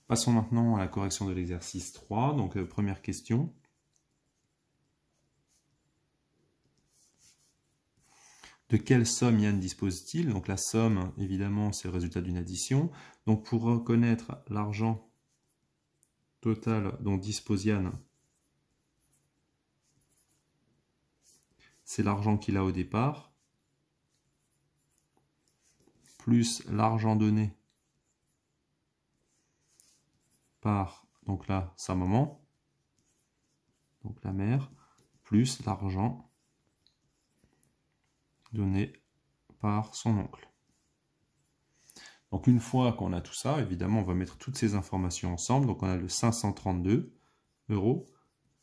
Passons maintenant à la correction de l'exercice 3. Donc, première question. De quelle somme Yann dispose-t-il? Donc la somme, évidemment, c'est le résultat d'une addition. Donc pour reconnaître l'argent total dont dispose Yann, c'est l'argent qu'il a au départ, plus l'argent donné par, donc là, sa maman, donc la mère, plus l'argent donné par son oncle. Donc une fois qu'on a tout ça, évidemment, on va mettre toutes ces informations ensemble. Donc on a le 532 €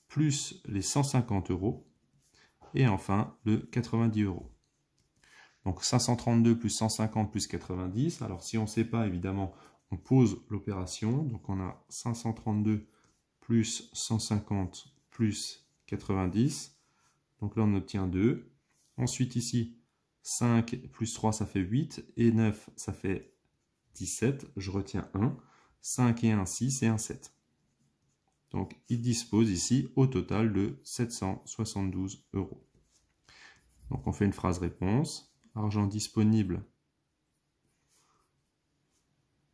plus les 150 € et enfin le 90 €. Donc 532 plus 150 plus 90. Alors si on ne sait pas, évidemment, on pose l'opération. Donc on a 532 plus 150 plus 90. Donc là on obtient 2. Ensuite ici, 5 plus 3 ça fait 8 et 9 ça fait 17, je retiens 1, 5 et 1, 6 et 1, 7. Donc, il dispose ici au total de 772 €. Donc, on fait une phrase réponse. Argent disponible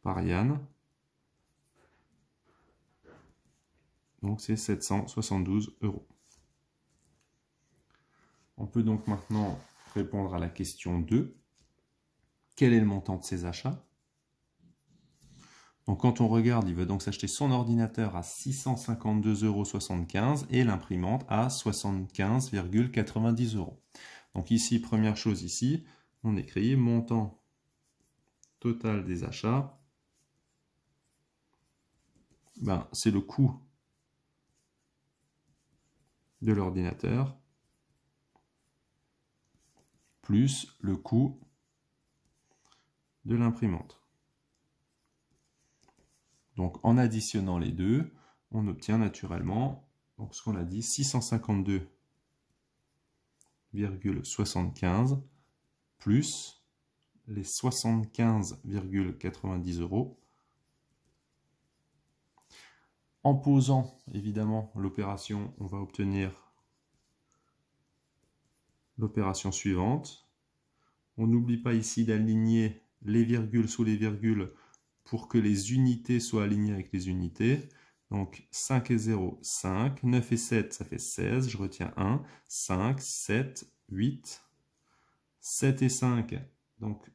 par Yann. Donc, c'est 772 €. On peut donc maintenant répondre à la question 2. Quel est le montant de ses achats? Donc quand on regarde, il va donc s'acheter son ordinateur à 652,75 € et l'imprimante à 75,90 €. Donc ici, première chose ici, on écrit montant total des achats. C'est le coût de l'ordinateur plus le coût de l'imprimante. Donc en additionnant les deux, on obtient naturellement donc, ce qu'on a dit, 652,75 plus les 75,90 €. En posant évidemment l'opération, on va obtenir l'opération suivante. On n'oublie pas ici d'aligner les virgules sous les virgules pour que les unités soient alignées avec les unités. Donc 5 et 0, 5. 9 et 7, ça fait 16. Je retiens 1. 5, 7, 8. 7 et 5, donc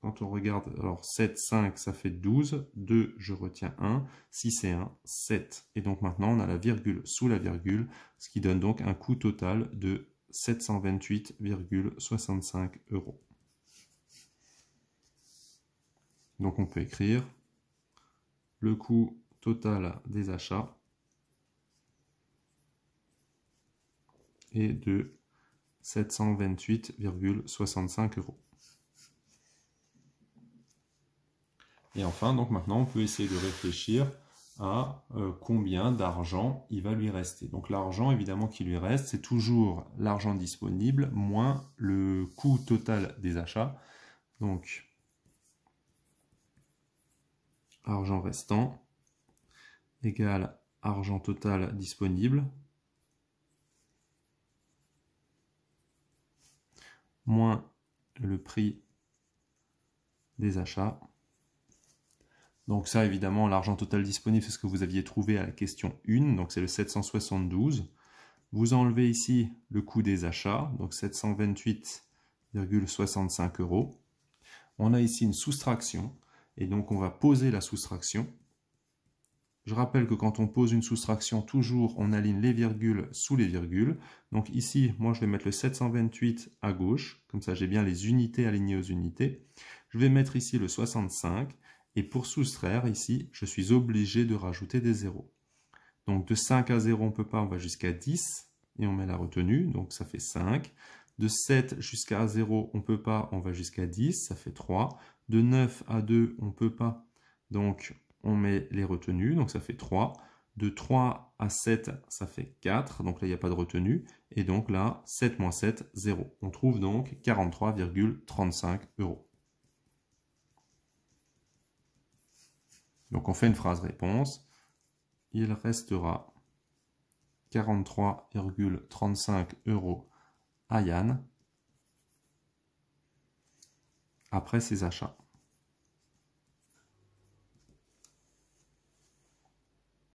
quand on regarde, alors 7, 5, ça fait 12. 2, je retiens 1. 6 et 1, 7. Et donc maintenant, on a la virgule sous la virgule, ce qui donne donc un coût total de 728,65 €. Donc on peut écrire le coût total des achats est de 728,65 €. Et enfin, donc maintenant, on peut essayer de réfléchir à combien d'argent il va lui rester. Donc l'argent, évidemment, qui lui reste, c'est toujours l'argent disponible moins le coût total des achats. Donc, argent restant égale argent total disponible moins le prix des achats. Donc ça, évidemment, l'argent total disponible, c'est ce que vous aviez trouvé à la question 1, donc c'est le 772. Vous enlevez ici le coût des achats, donc 728,65 €. On a ici une soustraction, et donc on va poser la soustraction. Je rappelle que quand on pose une soustraction, toujours on aligne les virgules sous les virgules. Donc ici, moi je vais mettre le 728 à gauche, comme ça j'ai bien les unités alignées aux unités. Je vais mettre ici le 65, et pour soustraire ici, je suis obligé de rajouter des zéros. Donc de 5 à 0, on ne peut pas, on va jusqu'à 10, et on met la retenue, donc ça fait 5. De 7 jusqu'à 0, on ne peut pas, on va jusqu'à 10, ça fait 3. De 9 à 2, on ne peut pas, donc on met les retenues, donc ça fait 3. De 3 à 7, ça fait 4, donc là il n'y a pas de retenue. Et donc là, 7 moins 7, 0. On trouve donc 43,35 €. Donc on fait une phrase réponse. Il restera 43,35 € à Yann après ses achats.